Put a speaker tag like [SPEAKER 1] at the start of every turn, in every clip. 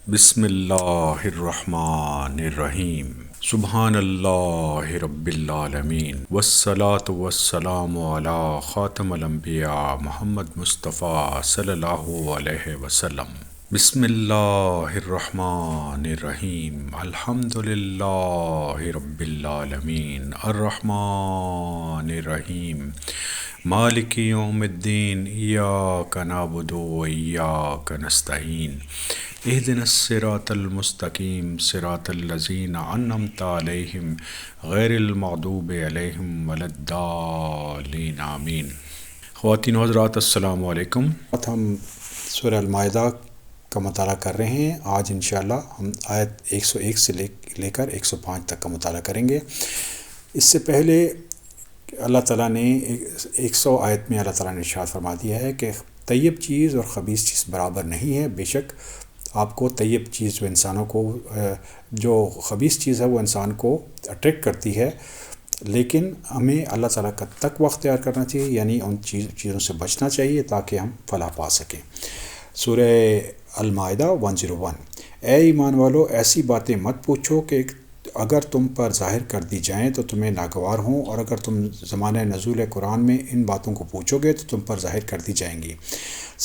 [SPEAKER 1] بسم اللہ الرحمن الرحیم سبحان اللہ رب العالمین والصلاة والسلام علی خاتم الانبیاء محمد مصطفیٰ صلی اللہ علیہ وسلم۔ بسم اللہ الرحمن الرحیم الحمد للہ رب العالمین الرحمن الرحیم مالک یوم الدین ایاک نعبد و ایاک نستعین اہدنا الصراط المستقیم صراط الذین انعمت علیہم غیر المغضوب علیہم ولا الضالین آمین۔ خواتین و حضرات السلام علیکم۔ ہم سورہ المائدہ کا مطالعہ کر رہے ہیں۔ آج انشاءاللہ ہم آیت 101 سے لے کر 105 تک کا مطالعہ کریں گے۔ اس سے پہلے اللہ تعالیٰ نے 100 آیت میں اللہ تعالیٰ نے ارشاد فرما دیا ہے کہ طیب چیز اور خبیث چیز برابر نہیں ہے۔ بے شک آپ کو طیب چیز جو انسانوں کو جو خبیث چیز ہے وہ انسان کو اٹریکٹ کرتی ہے، لیکن ہمیں اللہ تعالیٰ کا تقوی اختیار کرنا چاہیے، یعنی ان چیزوں سے بچنا چاہیے تاکہ ہم فلاح پا سکیں۔ سورہ المائدہ 101۔ اے ایمان والو، ایسی باتیں مت پوچھو کہ اگر تم پر ظاہر کر دی جائیں تو تمہیں ناگوار ہوں، اور اگر تم زمانہ نزول قرآن میں ان باتوں کو پوچھو گے تو تم پر ظاہر کر دی جائیں گی۔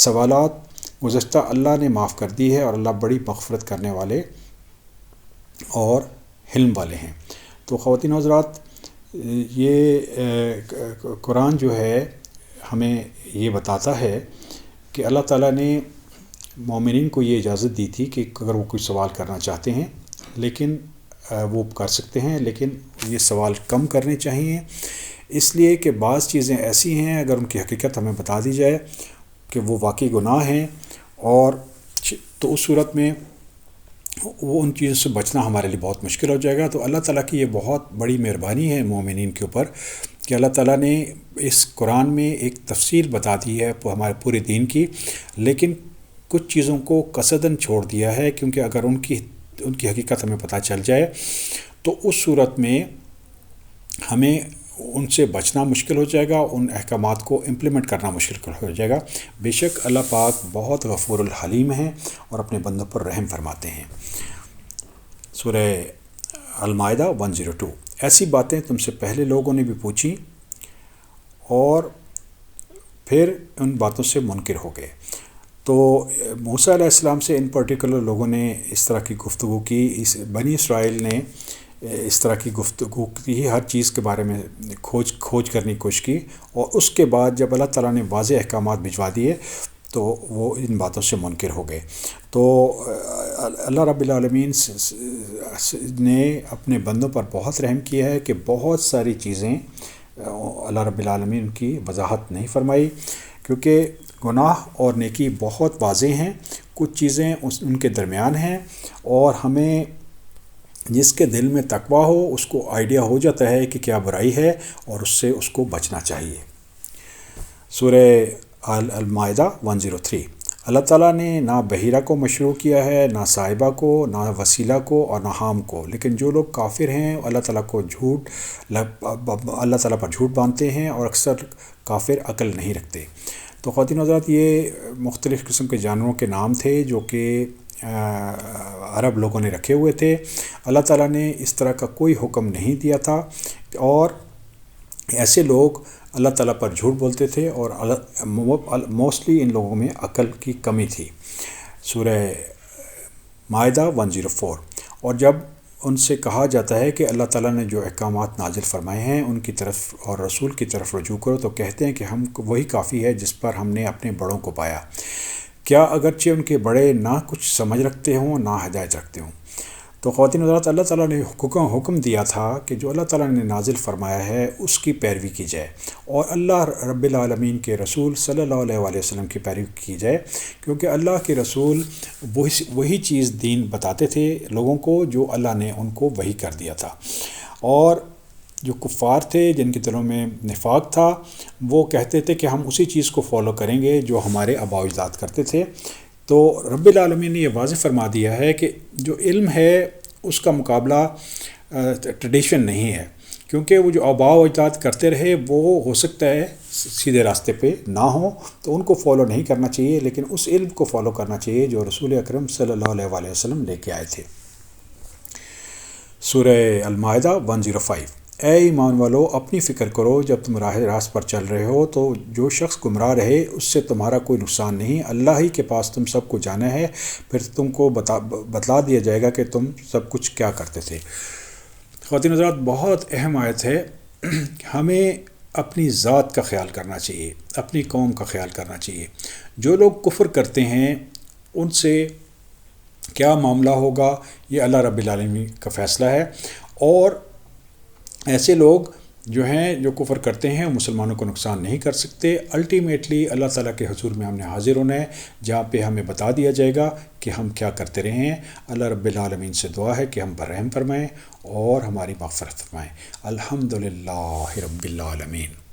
[SPEAKER 1] سوالات گزشتہ اللہ نے معاف کر دی ہے، اور اللہ بڑی مغفرت کرنے والے اور حلم والے ہیں۔ تو خواتین و حضرات، یہ قرآن جو ہے ہمیں یہ بتاتا ہے کہ اللہ تعالیٰ نے مومنین کو یہ اجازت دی تھی کہ اگر وہ کوئی سوال کرنا چاہتے ہیں لیکن وہ کر سکتے ہیں، لیکن یہ سوال کم کرنے چاہیے، اس لیے کہ بعض چیزیں ایسی ہیں اگر ان کی حقیقت ہمیں بتا دی جائے کہ وہ واقعی گناہ ہیں، اور تو اس صورت میں وہ ان چیزوں سے بچنا ہمارے لیے بہت مشکل ہو جائے گا۔ تو اللہ تعالیٰ کی یہ بہت بڑی مہربانی ہے مومنین کے اوپر کہ اللہ تعالیٰ نے اس قرآن میں ایک تفصیل بتا دی ہے ہمارے پورے دین کی، لیکن کچھ چیزوں کو قصداً چھوڑ دیا ہے، کیونکہ اگر ان کی حقیقت ہمیں پتہ چل جائے تو اس صورت میں ہمیں ان سے بچنا مشکل ہو جائے گا، ان احکامات کو امپلیمنٹ کرنا مشکل ہو جائے گا۔ بے شک اللہ پاک بہت غفور الحلیم ہیں اور اپنے بندوں پر رحم فرماتے ہیں۔ سورہ المائدہ 102۔ ایسی باتیں تم سے پہلے لوگوں نے بھی پوچھیں اور پھر ان باتوں سے منکر ہو گئے۔ تو موسیٰ علیہ السلام سے ان پرٹیکولر لوگوں نے اس طرح کی گفتگو کی، بنی اسرائیل نے اس طرح کی گفتگو کی، ہر چیز کے بارے میں کھوج کرنے کی کوشش کی، اور اس کے بعد جب اللہ تعالیٰ نے واضح احکامات بھجوا دیے تو وہ ان باتوں سے منکر ہو گئے۔ تو اللہ رب العالمین نے اپنے بندوں پر بہت رحم کیا ہے کہ بہت ساری چیزیں اللہ رب العالمین کی وضاحت نہیں فرمائی، کیونکہ گناہ اور نیکی بہت واضح ہیں، کچھ چیزیں ان کے درمیان ہیں، اور ہمیں جس کے دل میں تقوی ہو اس کو آئیڈیا ہو جاتا ہے کہ کیا برائی ہے اور اس سے اس کو بچنا چاہیے۔ سورہ المائدہ 103۔ اللہ تعالیٰ نے نہ بحیرہ کو مشروع کیا ہے، نہ صاحبہ کو، نہ وسیلہ کو، اور نہ حام کو، لیکن جو لوگ کافر ہیں اللہ تعالیٰ پر جھوٹ باندھتے ہیں، اور اکثر کافر عقل نہیں رکھتے۔ تو خواتین و حضرات، یہ مختلف قسم کے جانوروں کے نام تھے جو کہ عرب لوگوں نے رکھے ہوئے تھے۔ اللہ تعالیٰ نے اس طرح کا کوئی حکم نہیں دیا تھا، اور ایسے لوگ اللہ تعالیٰ پر جھوٹ بولتے تھے، اور موسٹلی ان لوگوں میں عقل کی کمی تھی۔ سورہ مائدہ 104۔ اور جب ان سے کہا جاتا ہے کہ اللہ تعالیٰ نے جو احکامات نازل فرمائے ہیں ان کی طرف اور رسول کی طرف رجوع کرو، تو کہتے ہیں کہ ہم وہی کافی ہے جس پر ہم نے اپنے بڑوں کو پایا، کیا اگرچہ ان کے بڑے نہ کچھ سمجھ رکھتے ہوں نہ ہدایت رکھتے ہوں۔ تو خواتین و حضرات، اللہ تعالیٰ نے حکم دیا تھا کہ جو اللہ تعالیٰ نے نازل فرمایا ہے اس کی پیروی کی جائے، اور اللہ رب العالمین کے رسول صلی اللہ علیہ وسلم کی پیروی کی جائے، کیونکہ اللہ کے رسول وہی چیز دین بتاتے تھے لوگوں کو جو اللہ نے ان کو وحی کر دیا تھا، اور جو کفار تھے جن کے دلوں میں نفاق تھا وہ کہتے تھے کہ ہم اسی چیز کو فالو کریں گے جو ہمارے آباء و اجداد کرتے تھے۔ تو رب العالمین نے یہ واضح فرما دیا ہے کہ جو علم ہے اس کا مقابلہ ٹریڈیشن نہیں ہے، کیونکہ وہ جو آباء و اجداد کرتے رہے وہ ہو سکتا ہے سیدھے راستے پہ نہ ہوں تو ان کو فالو نہیں کرنا چاہیے، لیکن اس علم کو فالو کرنا چاہیے جو رسول اکرم صلی اللہ علیہ وآلہ وسلم لے کے آئے تھے۔ سورہ المائدہ 105۔ اے ایمان والو، اپنی فکر کرو جب تم راہ راست پر چل رہے ہو تو جو شخص گمراہ رہے اس سے تمہارا کوئی نقصان نہیں، اللہ ہی کے پاس تم سب کو جانا ہے، پھر تم کو بتلا دیا جائے گا کہ تم سب کچھ کیا کرتے تھے۔ خواتین حضرات، بہت اہم آیت ہے۔ ہمیں اپنی ذات کا خیال کرنا چاہیے، اپنی قوم کا خیال کرنا چاہیے۔ جو لوگ کفر کرتے ہیں ان سے کیا معاملہ ہوگا یہ اللہ رب العالمین کا فیصلہ ہے، اور ایسے لوگ جو ہیں جو کفر کرتے ہیں مسلمانوں کو نقصان نہیں کر سکتے۔ الٹیمیٹلی اللہ تعالیٰ کے حضور میں ہم نے حاضر ہونا ہے، جہاں پہ ہمیں بتا دیا جائے گا کہ ہم کیا کرتے رہے ہیں۔ اللہ رب العالمین سے دعا ہے کہ ہم پر رحم فرمائیں اور ہماری مغفرت فرمائیں۔ الحمدللہ رب العالمین۔